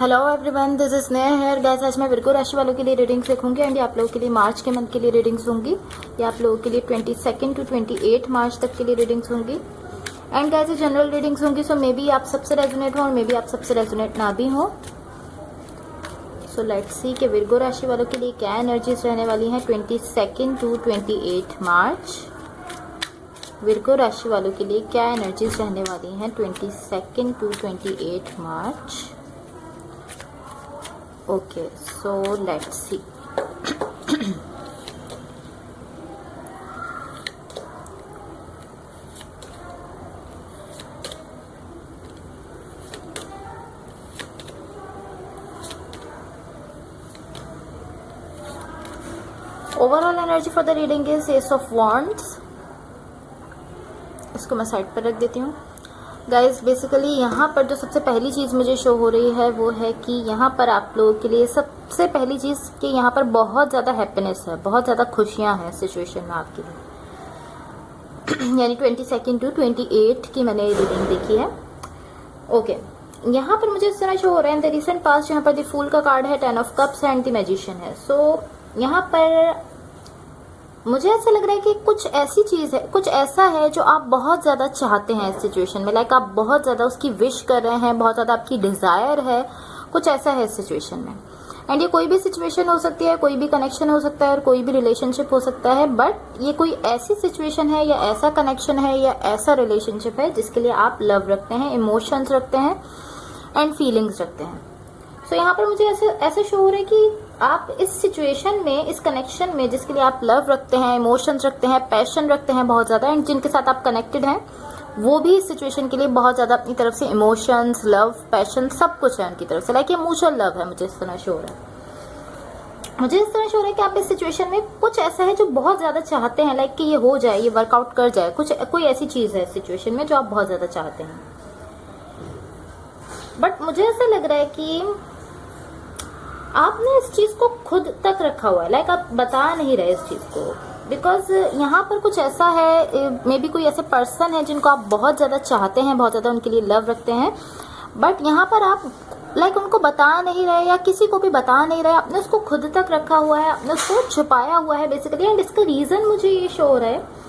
Hello everyone, this is Sneha hair guys. आज मैं Virgo राशि वालों के लिए रीडिंग्स लिखूंगी एंड ये आप लोगों के लिए मार्च के मंथ के लिए रीडिंग्स होंगी। ये आप लोगों के लिए 22 टू 28 मार्च तक के लिए रीडिंग्स होंगी। एंड गाइस ये जनरल रीडिंग्स होंगी, सो मे बी आप सबसे रेजोनेट हो और मे बी आप सबसे रेजोनेट ना भी हो। सो लेट्स सी कि विर्गो राशि वालों के लिए क्या एनर्जीज रहने वाली हैं 22 टू 28 मार्च। विर्गो राशि वालों के लिए क्या एनर्जीज रहने वाली हैं 22 to 28 March. Okay, so let's see. Overall energy for the reading is Ace of Wands. इसको मैं साइड पर रख देती हूँ। गाइज बेसिकली यहाँ पर जो सबसे पहली चीज़ मुझे शो हो रही है वो है कि यहाँ पर आप लोगों के लिए सबसे पहली चीज़ कि यहाँ पर बहुत ज़्यादा हैप्पीनेस है, बहुत ज़्यादा खुशियाँ हैं सिचुएशन में आपके लिए। यानी 22 टू 28 की मैंने रीडिंग देखी है। ओके, यहाँ पर मुझे इस तरह शो हो रहा है इन द रिसेंट पास्ट। यहाँ पर द फूल का कार्ड है, 10 of cups and the magician है। सो यहाँ पर मुझे ऐसा लग रहा है कि कुछ ऐसी चीज़ है, कुछ ऐसा है जो आप बहुत ज़्यादा चाहते हैं इस सिचुएशन में। लाइक आप बहुत ज़्यादा उसकी विश कर रहे हैं, बहुत ज़्यादा आपकी डिज़ायर है, कुछ ऐसा है इस सिचुएशन में। एंड ये कोई भी सिचुएशन हो सकती है, कोई भी कनेक्शन हो सकता है और कोई भी रिलेशनशिप हो सकता है। बट ये कोई ऐसी सिचुएशन है या ऐसा कनेक्शन है या ऐसा रिलेशनशिप है जिसके लिए आप लव रखते हैं, इमोशंस रखते हैं एंड फीलिंग्स रखते हैं। सो यहाँ पर मुझे ऐसे शो हो रहा है कि आप इस सिचुएशन में, इस कनेक्शन में जिसके लिए आप लव रखते हैं, इमोशंस रखते हैं, पैशन रखते हैं बहुत ज़्यादा, एंड जिनके साथ आप कनेक्टेड हैं वो भी इस सिचुएशन के लिए बहुत ज़्यादा अपनी तरफ से इमोशंस, लव, पैशन सब कुछ है उनकी तरफ से। लाइक ये म्यूचुअल लव है, मुझे इस तरह शो हो रहा है। मुझे इस तरह शो हो रहा है कि आप इस सिचुएशन में कुछ ऐसा है जो बहुत ज़्यादा चाहते हैं, लाइक कि ये हो जाए, ये वर्कआउट कर जाए। कोई ऐसी चीज़ है इस सिचुएशन में जो आप बहुत ज़्यादा चाहते हैं। बट मुझे ऐसा लग रहा है कि आपने इस चीज को खुद तक रखा हुआ है। लाइक आप बता नहीं रहे इस चीज को, बिकॉज यहाँ पर कुछ ऐसा है, मे बी कोई ऐसे पर्सन है जिनको आप बहुत ज्यादा चाहते हैं, बहुत ज्यादा उनके लिए लव रखते हैं। बट यहाँ पर आप लाइक उनको बता नहीं रहे या किसी को भी बता नहीं रहे, आपने उसको खुद तक रखा हुआ है, आपने उसको छुपाया हुआ है बेसिकली। एंड इसका रीजन मुझे ये शो हो रहा है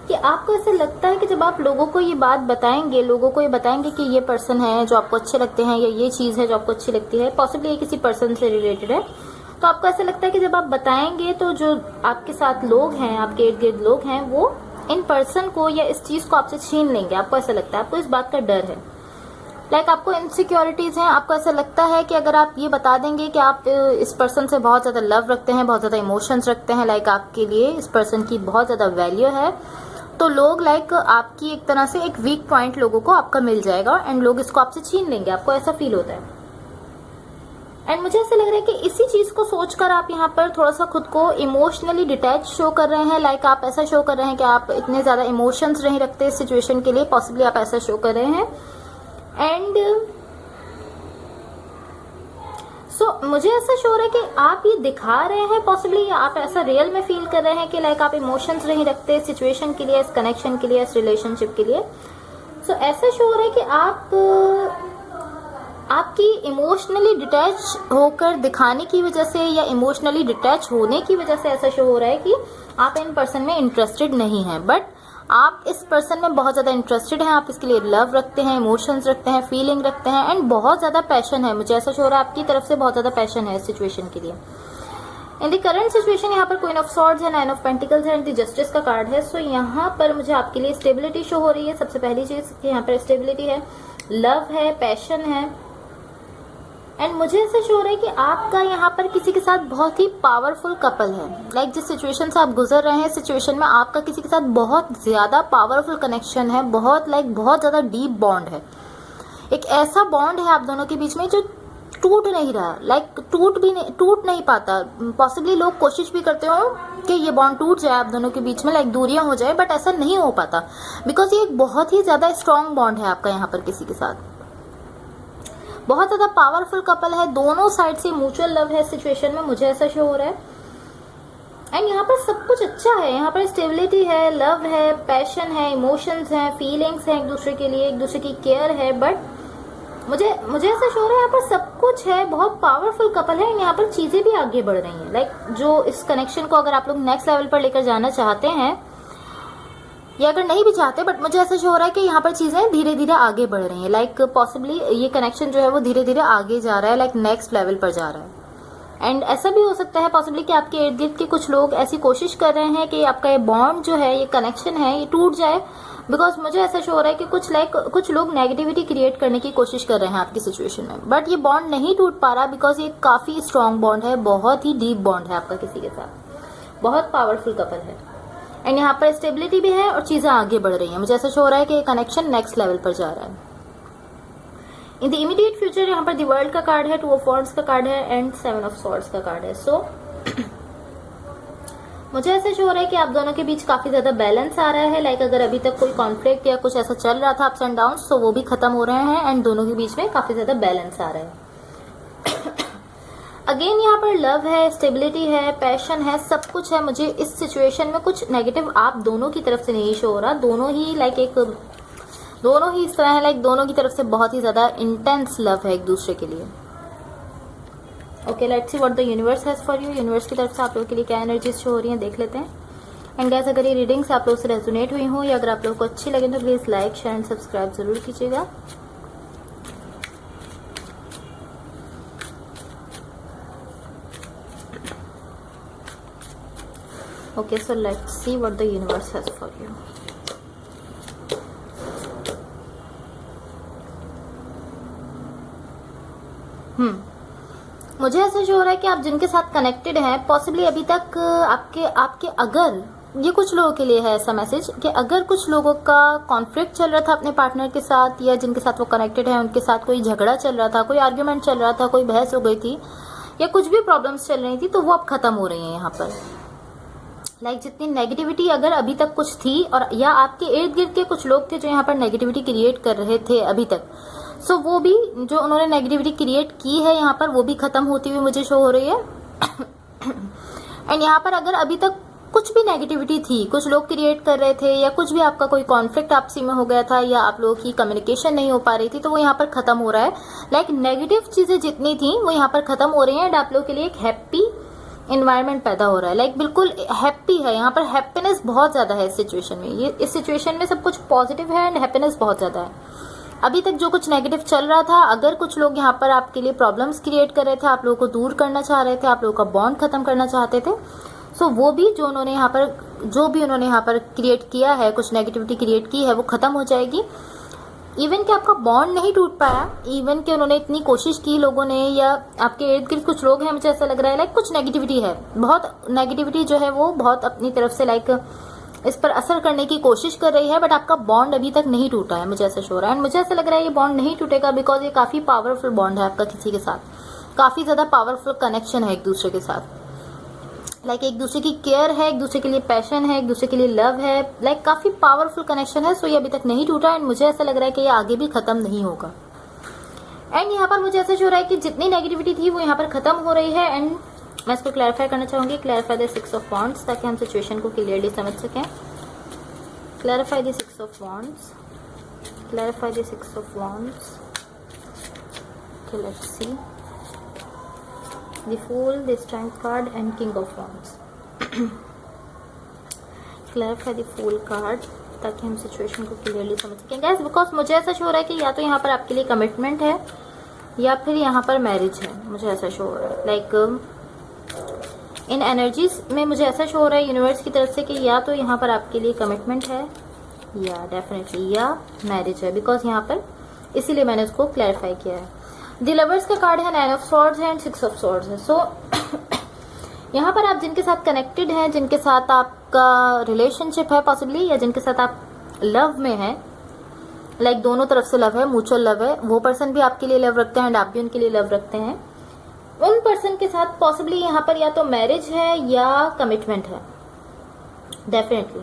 कि आपको ऐसा लगता है कि जब आप लोगों को ये बात बताएंगे, लोगों को ये बताएंगे कि ये पर्सन है जो आपको अच्छे लगते हैं या ये चीज़ है जो आपको अच्छी लगती है, पॉसिबली ये किसी पर्सन से रिलेटेड है, तो आपको ऐसा लगता है कि जब आप बताएंगे तो जो आपके साथ लोग हैं, आपके इर्द गिर्द लोग हैं, वो इन पर्सन को या इस चीज़ को आपसे छीन लेंगे। आपको ऐसा लगता है, आपको इस बात का डर है। लाइक आपको इनसिक्योरिटीज हैं। आपको ऐसा लगता है कि अगर आप ये बता देंगे कि आप इस पर्सन से बहुत ज़्यादा लव रखते हैं, बहुत ज़्यादा इमोशंस रखते हैं, लाइक आपके लिए इस पर्सन की बहुत ज़्यादा वैल्यू है, तो लोग लाइक आपकी एक तरह से एक वीक पॉइंट लोगों को आपका मिल जाएगा एंड लोग इसको आपसे छीन लेंगे। आपको ऐसा फील होता है। एंड मुझे ऐसा लग रहा है कि इसी चीज को सोचकर आप यहाँ पर थोड़ा सा खुद को इमोशनली डिटैच शो कर रहे हैं। लाइक आप ऐसा शो कर रहे हैं कि आप इतने ज्यादा इमोशंस नहीं रखते इस सिचुएशन के लिए, पॉसिबली आप ऐसा शो कर रहे हैं। एंड मुझे ऐसा शो है कि आप ये दिखा रहे हैं पॉसिबली, या आप ऐसा रियल में फील कर रहे हैं कि लाइक आप इमोशंस नहीं रखते इस सिचुएशन के लिए, इस कनेक्शन के लिए, इस रिलेशनशिप के लिए। सो ऐसा शो हो रहा है कि आपकी इमोशनली डिटैच होकर दिखाने की वजह से या इमोशनली डिटैच होने की वजह से ऐसा शो हो रहा है कि आप इन पर्सन में इंटरेस्टेड नहीं हैं। बट आप इस पर्सन में बहुत ज़्यादा इंटरेस्टेड हैं, आप इसके लिए लव रखते हैं, इमोशंस रखते हैं, फीलिंग रखते हैं एंड बहुत ज़्यादा पैशन है। मुझे ऐसा शो हो रहा है आपकी तरफ से बहुत ज़्यादा पैशन है इस सिचुएशन के लिए। इन द करंट सिचुएशन यहाँ पर क्वीन ऑफ सॉर्ड्स है, 9 ऑफ पेंटिकल्स है एंड द जस्टिस का कार्ड है। सो यहाँ पर मुझे आपके लिए स्टेबिलिटी शो हो रही है। सबसे पहली चीज़ यहाँ पर स्टेबिलिटी है, लव है, पैशन है। एंड मुझे ऐसा शो हो रहा है कि आपका यहाँ पर किसी के साथ बहुत ही पावरफुल कपल है। लाइक जिस सिचुएशन से आप गुजर रहे हैं, सिचुएशन में आपका किसी के साथ बहुत ज़्यादा पावरफुल कनेक्शन है, बहुत ज़्यादा डीप बॉन्ड है। एक ऐसा बॉन्ड है आप दोनों के बीच में जो टूट नहीं रहा, लाइक टूट नहीं पाता। पॉसिबली लोग कोशिश भी करते हो कि ये बॉन्ड टूट जाए आप दोनों के बीच में, लाइक दूरियां हो जाए, बट ऐसा नहीं हो पाता बिकॉज ये एक बहुत ही ज़्यादा स्ट्रॉन्ग बॉन्ड है आपका यहाँ पर किसी के साथ। बहुत ज़्यादा पावरफुल कपल है, दोनों साइड से म्यूचुअल लव है सिचुएशन में, मुझे ऐसा शो हो रहा है। एंड यहाँ पर सब कुछ अच्छा है, यहाँ पर स्टेबिलिटी है, लव है, पैशन है, इमोशंस हैं, फीलिंग्स हैं एक दूसरे के लिए, एक दूसरे की केयर है। बट मुझे ऐसा शो हो रहा है यहाँ पर सब कुछ है, बहुत पावरफुल कपल है, यहाँ पर चीजें भी आगे बढ़ रही हैं। लाइक जो इस कनेक्शन को अगर आप लोग नेक्स्ट लेवल पर लेकर जाना चाहते हैं या अगर नहीं भी चाहते, बट मुझे ऐसा शो हो रहा है कि यहाँ पर चीजें धीरे धीरे आगे बढ़ रही हैं। लाइक पॉसिबली ये कनेक्शन जो है वो धीरे धीरे आगे जा रहा है, लाइक नेक्स्ट लेवल पर जा रहा है। एंड ऐसा भी हो सकता है पॉसिबली कि आपके इर्द गिर्द के कुछ लोग ऐसी कोशिश कर रहे हैं कि आपका ये बॉन्ड जो है, ये कनेक्शन है, ये टूट जाए। बिकॉज मुझे ऐसा शो हो रहा है कि कुछ लोग नेगेटिविटी क्रिएट करने की कोशिश कर रहे हैं आपकी सिचुएशन में, बट ये बॉन्ड नहीं टूट पा रहा बिकॉज ये काफी स्ट्रांग बॉन्ड है, बहुत ही डीप बॉन्ड है आपका किसी के साथ, बहुत पावरफुल कपल है। एंड यहाँ पर स्टेबिलिटी भी है और चीजें आगे बढ़ रही हैं। मुझे ऐसा शो हो रहा है कि ये कनेक्शन नेक्स्ट लेवल पर जा रहा है। इन द इमीडिएट फ्यूचर यहाँ पर द वर्ल्ड का कार्ड है, 2 ऑफ वॉन्ड्स का कार्ड है एंड 7 ऑफ सॉर्ड्स का कार्ड है। सो मुझे ऐसा शो हो रहा है कि आप दोनों के बीच काफी ज्यादा बैलेंस आ रहा है। लाइक अगर अभी तक कोई कॉन्फ्लिक्ट या कुछ ऐसा चल रहा था अप्स एंड डाउन, तो वो भी खत्म हो रहे हैं एंड दोनों के बीच में काफी ज्यादा बैलेंस आ रहा है। अगेन यहाँ पर लव है, स्टेबिलिटी है, पैशन है, सब कुछ है। मुझे इस सिचुएशन में कुछ नेगेटिव आप दोनों की तरफ से नहीं शो हो रहा। दोनों ही इस तरह है, लाइक दोनों की तरफ से बहुत ही ज्यादा इंटेंस लव है एक दूसरे के लिए। Okay, let's see what the universe has for you. Universe की तरफ से आप लोगों के लिए क्या एनर्जीज शो हो रही हैं, देख लेते हैं। एंड गाइस, अगर ये रीडिंग्स आप लोगों से रेजोनेट हुई हो या अगर आप लोगों को अच्छी लगे तो please like, share and subscribe जरूर कीजिएगा। Okay, so let's see what the universe has for you. मुझे ऐसा जो हो रहा है कि आप जिनके साथ कनेक्टेड हैं, पॉसिबली अभी तक आपके अगर ये कुछ लोगों के लिए है ऐसा मैसेज कि अगर कुछ लोगों का कॉन्फ्लिक्ट चल रहा था अपने पार्टनर के साथ या जिनके साथ वो कनेक्टेड है उनके साथ कोई झगड़ा चल रहा था, कोई आर्ग्यूमेंट चल रहा था, कोई बहस हो गई थी या कुछ भी प्रॉब्लम्स चल रही थी, तो वो अब खत्म हो रही है यहाँ पर। लाइक जितनी नेगेटिविटी अगर अभी तक कुछ थी और या आपके इर्द गिर्द के कुछ लोग थे जो यहाँ पर नेगेटिविटी क्रिएट कर रहे थे अभी तक, सो वो भी जो उन्होंने नेगेटिविटी क्रिएट की है यहाँ पर वो भी खत्म होती हुई मुझे शो हो रही है। एंड यहाँ पर अगर अभी तक कुछ भी नेगेटिविटी थी, कुछ लोग क्रिएट कर रहे थे या कुछ भी आपका कोई कॉन्फ्लिक्ट आपसी में हो गया था या आप लोगों की कम्युनिकेशन नहीं हो पा रही थी, तो वो यहाँ पर खत्म हो रहा है। लाइक नेगेटिव चीजें जितनी थी वो यहाँ पर खत्म हो रही है एंड आप लोगों के लिए एक हैप्पी इन्वायरमेंट पैदा हो रहा है। लाइक बिल्कुल हैप्पी है, यहाँ पर हैप्पीनेस बहुत ज्यादा है इस सिचुएशन में। ये इस सिचुएशन में सब कुछ पॉजिटिव है एंड हैप्पीनेस बहुत ज्यादा है। अभी तक जो कुछ नेगेटिव चल रहा था, अगर कुछ लोग यहाँ पर आपके लिए प्रॉब्लम्स क्रिएट कर रहे थे, आप लोगों को दूर करना चाह रहे थे, आप लोगों का बॉन्ड खत्म करना चाहते थे, सो वो भी जो भी उन्होंने यहाँ पर क्रिएट किया है, कुछ नेगेटिविटी क्रिएट की है, वो खत्म हो जाएगी। इवन कि आपका बॉन्ड नहीं टूट पाया, इवन कि उन्होंने इतनी कोशिश की लोगों ने या आपके इर्द गिर्द कुछ लोग हैं, मुझे ऐसा लग रहा है लाइक कुछ नेगेटिविटी है, बहुत नेगेटिविटी जो है वो बहुत अपनी तरफ से लाइक इस पर असर करने की कोशिश कर रही है, बट आपका बॉन्ड अभी तक नहीं टूटा है, मुझे ऐसा शो हो रहा है। एंड मुझे ऐसा लग रहा है ये बॉन्ड नहीं टूटेगा बिकॉज ये काफी पावरफुल बॉन्ड है आपका किसी के साथ, काफी ज्यादा पावरफुल कनेक्शन है एक दूसरे के साथ। लाइक एक दूसरे की केयर है, एक दूसरे के लिए पैशन है, एक दूसरे के लिए लव है, लाइक काफी पावरफुल कनेक्शन है। सो ये अभी तक नहीं टूटा एंड मुझे ऐसा लग रहा है कि ये आगे भी खत्म नहीं होगा। एंड यहाँ पर मुझे ऐसा शो हो रहा है कि जितनी नेगेटिविटी थी वो यहाँ पर खत्म हो रही है। एंड मैं इसको क्लैरिफाई करना चाहूंगी, क्लैरिफाई द 6 ऑफ वॉन्ड्स, ताकि हम सिचुएशन को क्लियरली समझ सकें। Clarify the 6 of wands, clarify the 6 of wands. Okay, let's see the Fool, the Strength card and King of Wands. Clarify the Fool card ताकि हम situation को clearly समझ सकें गाइस, बिकॉज मुझे ऐसा शो हो रहा है कि या तो यहाँ पर आपके लिए कमिटमेंट है या फिर यहाँ पर मैरिज है, मुझे ऐसा शो हो रहा है। लाइक इन एनर्जीज में मुझे ऐसा शो हो रहा है यूनिवर्स की तरफ से कि या तो यहाँ पर आपके लिए कमिटमेंट है या डेफिनेटली या मैरिज है, बिकॉज यहाँ पर इसीलिए मैंने उसको क्लैरिफाई किया है। द लवर्स का कार्ड है, 9 ऑफ सॉर्ड्स है एंड 6 ऑफ सॉर्ड्स है। सो यहाँ पर आप जिनके साथ कनेक्टेड हैं, जिनके साथ आपका रिलेशनशिप है पॉसिबली, या जिनके साथ आप लव में हैं, लाइक दोनों तरफ से लव है, म्यूचुअल लव है, वो पर्सन भी आपके लिए लव रखते हैं एंड आप भी उनके लिए लव रखते हैं, उन पर्सन के साथ पॉसिबली यहाँ पर या तो मैरिज है या कमिटमेंट है डेफिनेटली,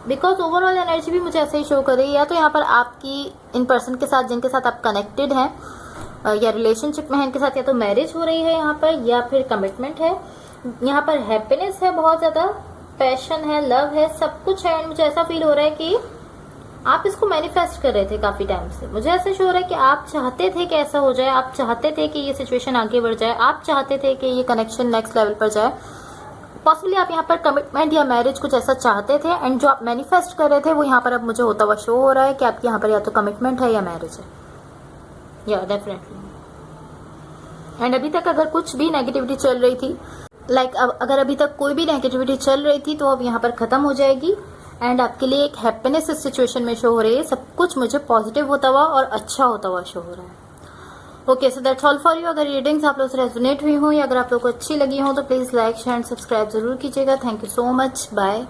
बिकॉज ओवरऑल एनर्जी भी मुझे ऐसे ही शो कर रही है। या तो यहाँ पर आपकी इन पर्सन के साथ जिनके साथ आप कनेक्टेड हैं या रिलेशनशिप में है, इनके साथ या तो मैरिज हो रही है यहाँ पर या फिर कमिटमेंट है। यहाँ पर हैप्पीनेस है, बहुत ज्यादा पैशन है, लव है, सब कुछ है। एंड मुझे ऐसा फील हो रहा है कि आप इसको मैनिफेस्ट कर रहे थे काफी टाइम से। मुझे ऐसा शो हो रहा है कि आप चाहते थे कि ऐसा हो जाए, आप चाहते थे कि ये सिचुएशन आगे बढ़ जाए, आप चाहते थे कि ये कनेक्शन नेक्स्ट लेवल पर जाए। पॉसिबली आप यहाँ पर कमिटमेंट या मैरिज कुछ ऐसा चाहते थे, एंड जो आप मैनिफेस्ट कर रहे थे वो यहाँ पर अब मुझे होता हुआ शो हो रहा है कि आपके यहाँ पर या तो कमिटमेंट है या मैरिज है, या डेफिनेटली। एंड अभी तक अगर कुछ भी नेगेटिविटी चल रही थी, अगर अभी तक कोई भी नेगेटिविटी चल रही थी तो अब यहाँ पर खत्म हो जाएगी, एंड आपके लिए एक हैप्पीनेस इस सिचुएशन में शो हो रही है। सब कुछ मुझे पॉजिटिव होता हुआ और अच्छा होता हुआ शो हो रहा है। Okay, so that's all for you. अगर रीडिंग्स आप लोग से रेजोनेट हुई हो या अगर आप लोग को अच्छी लगी हो तो please like share and subscribe जरूर कीजिएगा। Thank you so much, bye.